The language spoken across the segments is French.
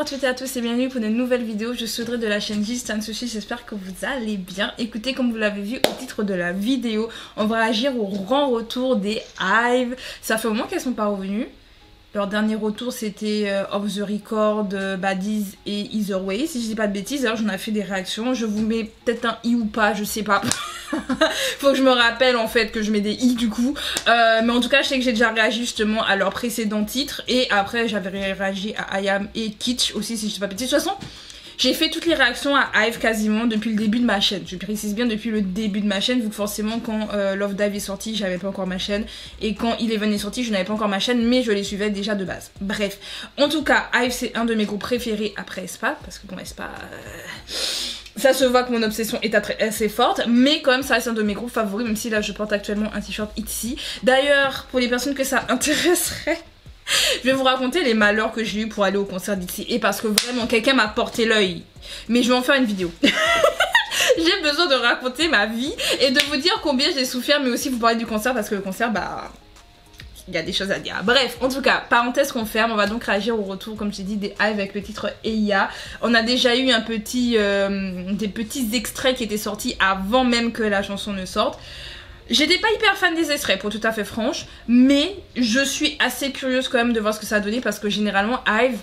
à toutes et à tous et bienvenue pour une nouvelle vidéo. Je suis Audrey de la chaîne Gistan Sushi, j'espère que vous allez bien. Écoutez, comme vous l'avez vu au titre de la vidéo, on va agir au grand retour des Hive. Ça fait au moment qu'elles sont pas revenues. Leur dernier retour c'était Off the Record, Baddies et Either Way, si je dis pas de bêtises. Alors j'en ai fait des réactions, je vous mets peut-être un i ou pas, je sais pas. Faut que je me rappelle en fait que je mets des i du coup. Mais en tout cas je sais que j'ai déjà réagi justement à leur précédent titre. Et après j'avais réagi à IAM et Kitsch aussi, si je dis pas de bêtises. De toute façon j'ai fait toutes les réactions à Hive quasiment depuis le début de ma chaîne. Je précise bien depuis le début de ma chaîne, vu que forcément quand Love Dive est sorti, j'avais pas encore ma chaîne. Et quand Eleven est sorti, je n'avais pas encore ma chaîne, mais je les suivais déjà de base. Bref, en tout cas, Hive c'est un de mes groupes préférés après aespa, parce que bon, aespa... ça se voit que mon obsession est assez forte, mais quand même ça reste un de mes groupes favoris, même si là je porte actuellement un t-shirt Itzy. D'ailleurs, pour les personnes que ça intéresserait... je vais vous raconter les malheurs que j'ai eu pour aller au concert d'Itzy. Et parce que vraiment quelqu'un m'a porté l'œil. Mais je vais en faire une vidéo. J'ai besoin de raconter ma vie et de vous dire combien j'ai souffert, mais aussi vous parler du concert parce que le concert, bah... il y a des choses à dire. Bref, en tout cas, parenthèse qu'on ferme, on va donc réagir au retour, comme j'ai dit, des Hive avec le titre Eya. On a déjà eu un petit, des petits extraits qui étaient sortis avant même que la chanson ne sorte. J'étais pas hyper fan des extraits pour tout à fait franche, mais je suis assez curieuse quand même de voir ce que ça a donné parce que généralement Hive,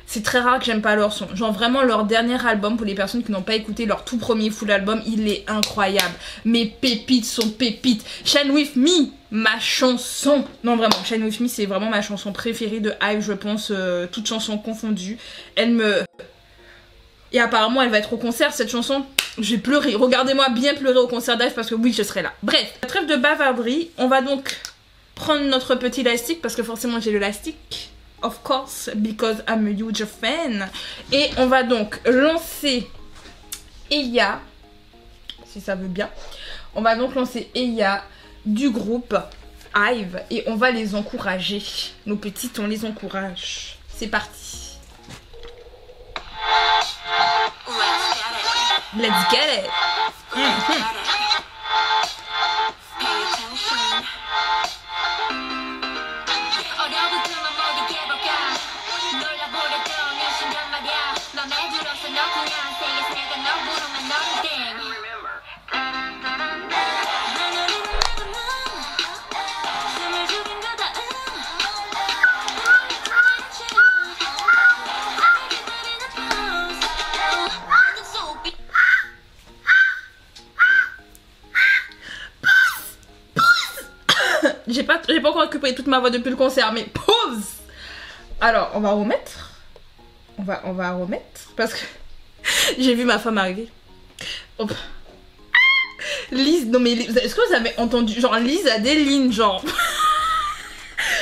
c'est très rare que j'aime pas leur son. Genre vraiment leur dernier album, pour les personnes qui n'ont pas écouté leur tout premier full album, il est incroyable. Mes pépites sont pépites. Shine With Me, ma chanson. Non vraiment, Shine With Me c'est vraiment ma chanson préférée de Hive, je pense, toutes chansons confondues. Elle me... Et apparemment elle va être au concert cette chanson. Je vais pleurer, regardez-moi bien pleurer au concert d'Hive parce que oui je serai là. Bref, trêve de bavarderie, on va donc prendre notre petit élastique parce que forcément j'ai le élastique. Of course, because I'm a huge fan. Et on va donc lancer Eya, si ça veut bien. On va donc lancer Eya du groupe Hive et on va les encourager. Nos petites, on les encourage. C'est parti. Let's get it. J'ai pas encore récupéré toute ma voix depuis le concert, mais pause. Alors, on va remettre. On va remettre. Parce que j'ai vu ma femme arriver. Hop. Lise, non mais est-ce que vous avez entendu? Genre Lise a des lignes, genre.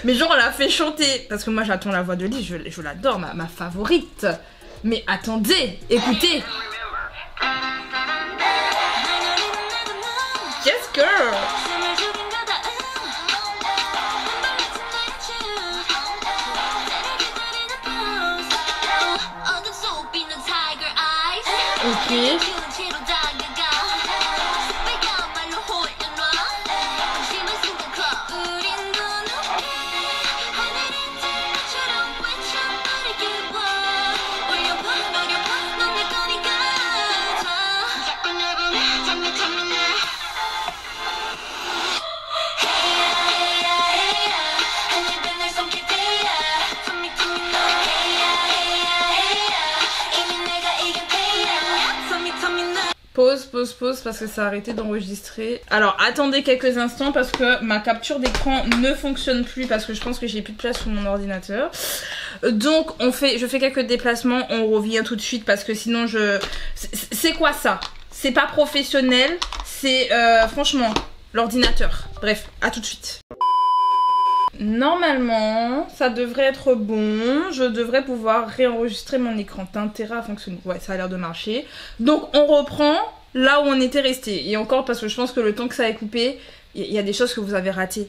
Mais genre on l'a fait chanter. Parce que moi j'attends la voix de Lise, je l'adore, ma favorite. Mais attendez, écoutez. Yes girl. Ok. Pause parce que ça a arrêté d'enregistrer. Alors attendez quelques instants parce que ma capture d'écran ne fonctionne plus parce que je pense que j'ai plus de place sur mon ordinateur. Donc je fais quelques déplacements, on revient tout de suite parce que sinon c'est quoi ça? C'est pas professionnel, c'est franchement l'ordinateur. Bref, à tout de suite. Normalement, ça devrait être bon. Je devrais pouvoir réenregistrer mon écran. T'as intérêt à fonctionner. Ouais, ça a l'air de marcher. Donc, on reprend là où on était resté. Et encore, parce que je pense que le temps que ça a coupé, il y a des choses que vous avez ratées.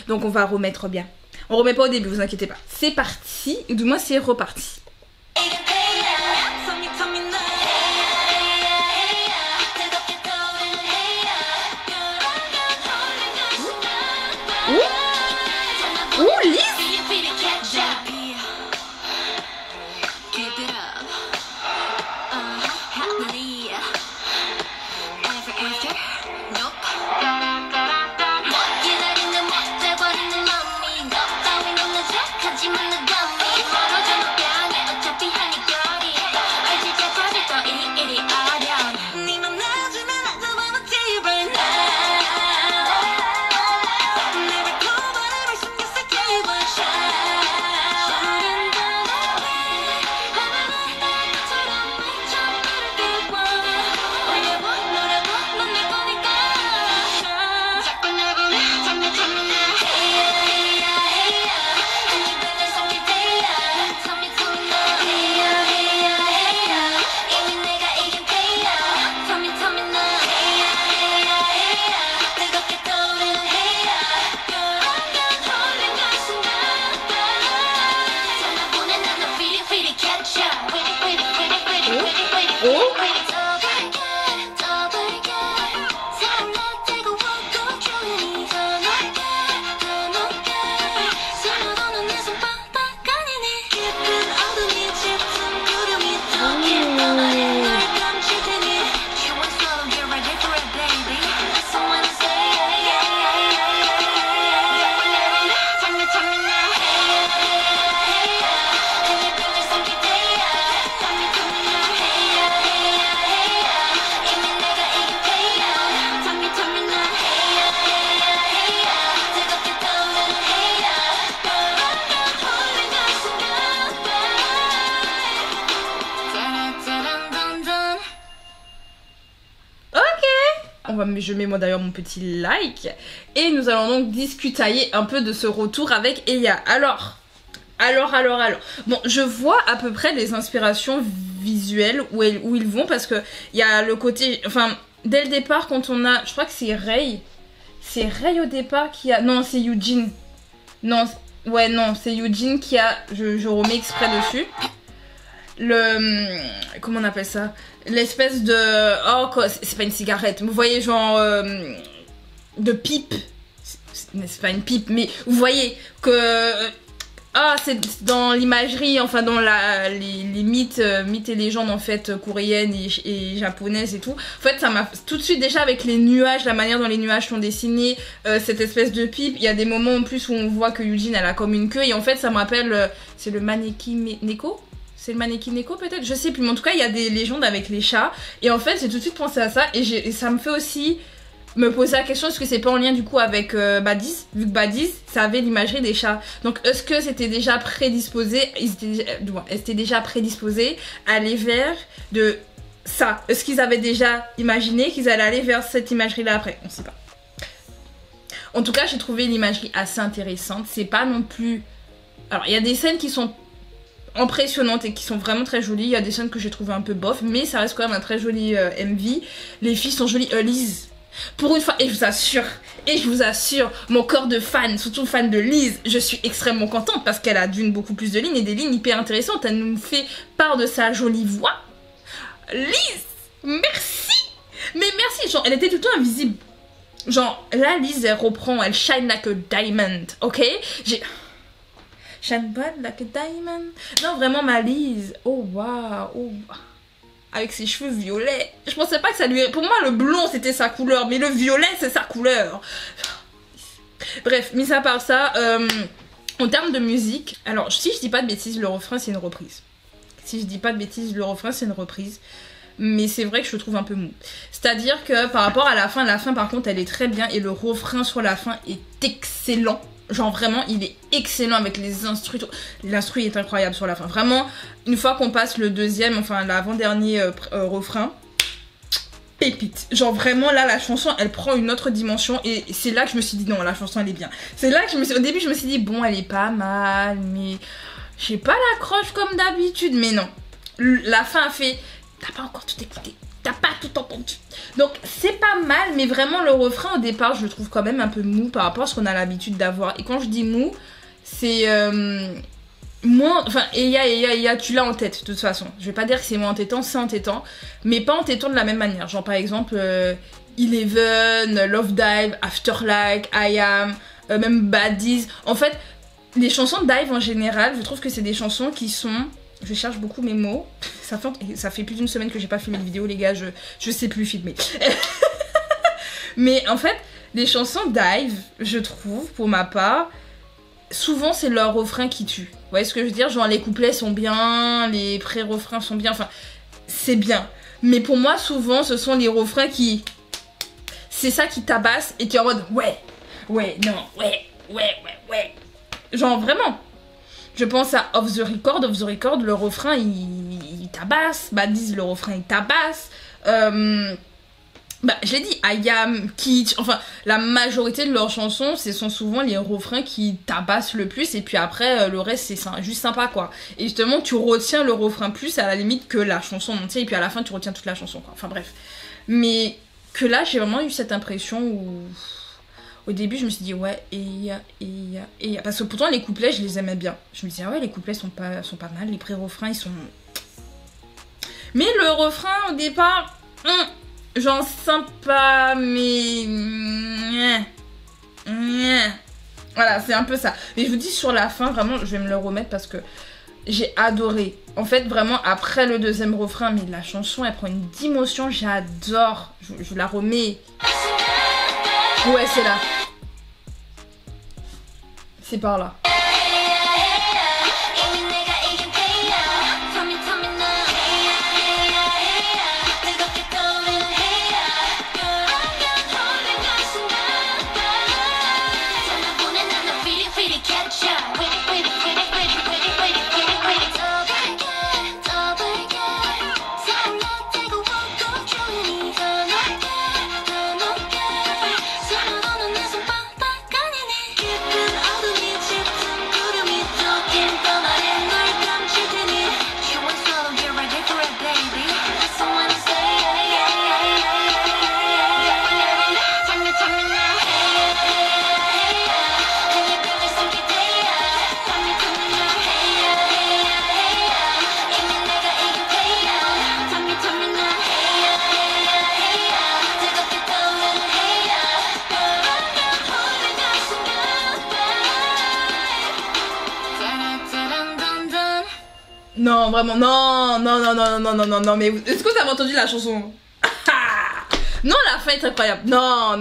Donc, on va remettre bien. On remet pas au début, vous inquiétez pas. C'est parti. Du moins, c'est reparti. Ouh, Lise. je mets moi d'ailleurs mon petit like. Et nous allons donc discutailler un peu de ce retour avec Eya. Alors. Bon, je vois à peu près les inspirations visuelles où ils vont parce que il y a le côté... Enfin, dès le départ, quand on a... Je crois que c'est Rei. C'est Rei au départ qui a... Non, c'est Eugene. Non, c'est Eugene qui a... Je remets exprès dessus. Comment on appelle ça? L'espèce de... Oh, c'est pas une cigarette. Vous voyez, genre... de pipe. C'est pas une pipe, mais vous voyez que... Ah, c'est dans l'imagerie, enfin dans les mythes et légendes en fait coréennes et japonaises et tout. En fait, ça m'a tout de suite déjà avec les nuages, la manière dont les nuages sont dessinés, cette espèce de pipe. Il y a des moments en plus où on voit que Eugene elle a comme une queue et en fait ça me rappelle, c'est le mannequin Neko. C'est le mannequin Neko peut-être, je sais plus. Mais en tout cas, il y a des légendes avec les chats et en fait j'ai tout de suite pensé à ça et ça me fait aussi me poser la question, est-ce que c'est pas en lien du coup avec Baddies, vu que Baddies ça avait l'imagerie des chats, donc est-ce que c'était déjà prédisposé, ils étaient déjà prédisposés à aller vers de ça, est-ce qu'ils avaient déjà imaginé qu'ils allaient aller vers cette imagerie là après, on sait pas. En tout cas j'ai trouvé l'imagerie assez intéressante, c'est pas non plus, alors il y a des scènes qui sont impressionnantes et qui sont vraiment très jolies, il y a des scènes que j'ai trouvé un peu bof, mais ça reste quand même un très joli MV, les filles sont jolies, Lise pour une fois, et je vous assure, mon corps de fan, surtout fan de Lise, je suis extrêmement contente parce qu'elle a beaucoup plus de lignes et des lignes hyper intéressantes. Elle nous fait part de sa jolie voix. Lise, merci. Mais merci, genre, elle était tout le temps invisible. Genre, là, Lise, elle reprend, elle shine like a diamond, ok? Shine bright like a diamond. Non, vraiment, ma Lise. Oh, waouh, oh, avec ses cheveux violets. Je pensais pas que ça lui... Pour moi, le blond, c'était sa couleur, mais le violet, c'est sa couleur. Bref, mis à part ça, en termes de musique, alors, si je dis pas de bêtises, le refrain, c'est une reprise. Si je dis pas de bêtises, le refrain, c'est une reprise. Mais c'est vrai que je le trouve un peu mou. C'est-à-dire que par rapport à la fin, par contre, elle est très bien. Et le refrain sur la fin est excellent. Genre vraiment, il est excellent avec les instrus. L'instru est incroyable sur la fin. Vraiment, une fois qu'on passe le deuxième, enfin l'avant-dernier refrain, pépite. Genre vraiment, là, la chanson, elle prend une autre dimension. Et c'est là que je me suis dit, non, la chanson, elle est bien. C'est là que au début, je me suis dit, bon, elle est pas mal, mais j'ai pas l'accroche comme d'habitude. Mais non, la fin a fait, t'as pas encore tout écouté. T'as pas tout entendu. Donc c'est pas mal, mais vraiment le refrain au départ je le trouve quand même un peu mou par rapport à ce qu'on a l'habitude d'avoir. Et quand je dis mou, c'est moins... Enfin, Eya, tu l'as en tête de toute façon. Je vais pas dire que c'est moins entêtant, c'est entêtant. Mais pas entêtant de la même manière. Genre par exemple Eleven, Love Dive, Afterlife, I Am, même Baddies. En fait, les chansons de Dive en général, je trouve que c'est des chansons qui sont... Je cherche beaucoup mes mots. Ça fait plus d'une semaine que j'ai pas filmé de vidéo, les gars, je sais plus filmer. Mais en fait, les chansons Dive, je trouve, pour ma part, souvent c'est leur refrain qui tue. Vous voyez ce que je veux dire? Genre les couplets sont bien, les pré-refrains sont bien, enfin, c'est bien. Mais pour moi, souvent, ce sont les refrains qui... C'est ça qui tabasse et qui est en mode ouais, non, ouais. Genre vraiment. Je pense à Off the Record, le refrain il tabasse, Baddies le refrain il tabasse, je l'ai dit, I Am, Kitsch, enfin la majorité de leurs chansons ce sont souvent les refrains qui tabassent le plus et puis après le reste c'est juste sympa quoi. Et justement tu retiens le refrain plus à la limite que la chanson entière et puis à la fin tu retiens toute la chanson quoi, enfin bref. Mais que là j'ai vraiment eu cette impression où... Au début, je me suis dit, ouais, Eya. Parce que pourtant, les couplets, je les aimais bien. Je me disais, ah ouais, les couplets sont pas mal. Les pré-refrains, ils sont... Mais le refrain, au départ, genre sympa, mais... Voilà, c'est un peu ça. Mais je vous dis, sur la fin, vraiment, je vais me le remettre parce que j'ai adoré. En fait, vraiment, après le deuxième refrain, mais la chanson, elle prend une dimension, j'adore. Je la remets... Ouais, c'est là. C'est par là. Non, vraiment, non, mais est-ce que vous avez entendu la chanson? Non, la fin est incroyable. Non.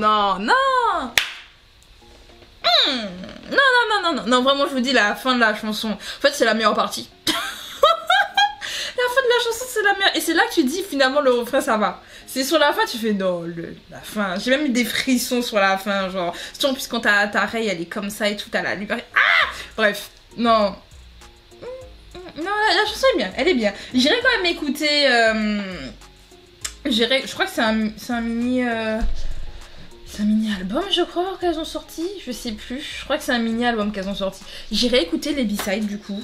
Non, vraiment, je vous dis, la fin de la chanson, en fait, c'est la meilleure partie. La fin de la chanson, c'est la meilleure. Et c'est là que tu dis, finalement, le refrain, ça va. C'est sur la fin, tu fais, non, la fin. J'ai même eu des frissons sur la fin, genre. Surtout en plus, quand ta Rey, elle est comme ça et tout, à la lumière. Ah! Bref, non. Non, la chanson est bien, elle est bien. J'irai quand même écouter. Je crois que c'est un mini. C'est un mini-album, je crois, qu'elles ont sorti. Je sais plus. Je crois que c'est un mini-album qu'elles ont sorti. J'irai écouter les B-sides du coup.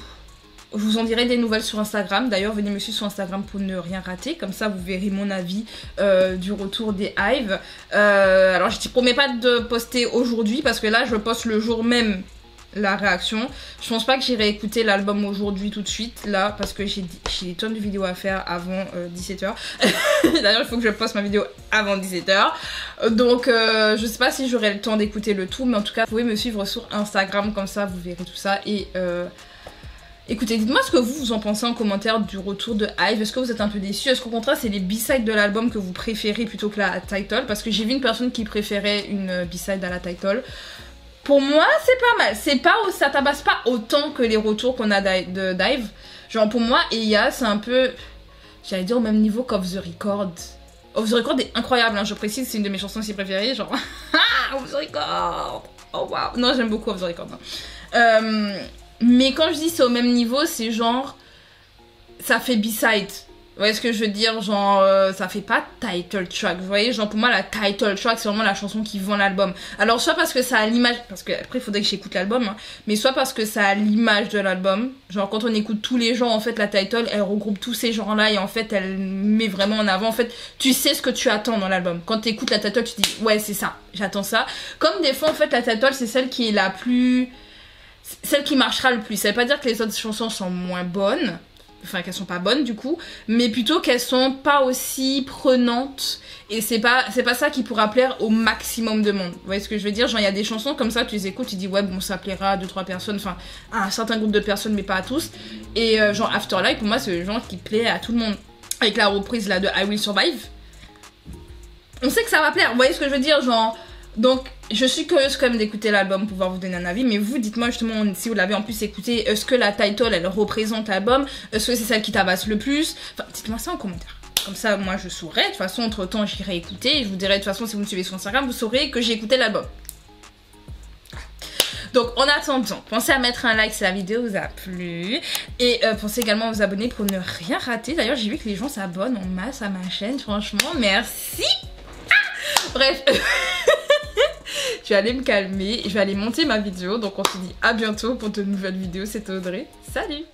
Je vous en dirai des nouvelles sur Instagram. D'ailleurs, venez me suivre sur Instagram pour ne rien rater. Comme ça, vous verrez mon avis du retour des Hive. Alors, je ne promets pas de poster aujourd'hui parce que là, je poste le jour même la réaction. Je pense pas que j'irai écouter l'album aujourd'hui tout de suite, là, parce que j'ai des tonnes de vidéos à faire avant 17h. D'ailleurs, il faut que je poste ma vidéo avant 17h. Donc, je sais pas si j'aurai le temps d'écouter le tout, mais en tout cas, vous pouvez me suivre sur Instagram, comme ça, vous verrez tout ça. Et écoutez, dites-moi ce que vous en pensez en commentaire du retour de Hive. Est-ce que vous êtes un peu déçus? Est-ce qu'au contraire, c'est les B-sides de l'album que vous préférez plutôt que la title? Parce que j'ai vu une personne qui préférait une B-side à la title. Pour moi, c'est pas mal. C'est pas, ça tabasse pas autant que les retours qu'on a de Hive. Genre, pour moi, Eya, c'est un peu, j'allais dire, au même niveau qu'Off the Record. Off the Record est incroyable, hein, je précise, c'est une de mes chansons aussi préférées. Genre, Off the Record. Oh waouh. Non, j'aime beaucoup Off the Record. Hein. Mais quand je dis c'est au même niveau, c'est genre, ça fait B-side. Vous voyez ce que je veux dire? Genre, ça fait pas title track. Vous voyez, genre pour moi, la title track, c'est vraiment la chanson qui vend l'album. Alors, soit parce que ça a l'image, parce que après, il faudrait que j'écoute l'album, hein, mais soit parce que ça a l'image de l'album. Genre, quand on écoute tous les genres, en fait, la title, elle regroupe tous ces genres-là et en fait, elle met vraiment en avant. En fait, tu sais ce que tu attends dans l'album. Quand tu écoutes la title, tu te dis, ouais, c'est ça, j'attends ça. Comme des fois, en fait, la title, c'est celle qui est la plus. Celle qui marchera le plus. Ça veut pas dire que les autres chansons sont moins bonnes. Enfin, qu'elles sont pas bonnes du coup, mais plutôt qu'elles sont pas aussi prenantes. Et c'est pas ça qui pourra plaire au maximum de monde. Vous voyez ce que je veux dire? Genre, il y a des chansons comme ça, tu les écoutes, tu dis ouais, bon, ça plaira à 2-3 personnes, enfin, à un certain groupe de personnes, mais pas à tous. Et genre, Afterlife, pour moi, c'est le genre qui plaît à tout le monde. Avec la reprise là de I Will Survive. On sait que ça va plaire, vous voyez ce que je veux dire? Genre. Donc, je suis curieuse quand même d'écouter l'album pour pouvoir vous donner un avis. Mais vous, dites-moi justement si vous l'avez en plus écouté. Est-ce que la title, elle représente l'album? Est-ce que c'est celle qui tabasse le plus? Enfin, dites-moi ça en commentaire. Comme ça, moi, je saurai. De toute façon, entre-temps, j'irai écouter. Et je vous dirai, de toute façon, si vous me suivez sur Instagram, vous saurez que j'ai écouté l'album. Donc, en attendant, pensez à mettre un like si la vidéo vous a plu. Et pensez également à vous abonner pour ne rien rater. D'ailleurs, j'ai vu que les gens s'abonnent en masse à ma chaîne. Franchement, merci. Bref. Je vais aller me calmer, je vais aller monter ma vidéo, donc on se dit à bientôt pour de nouvelles vidéos, c'était Audrey, salut!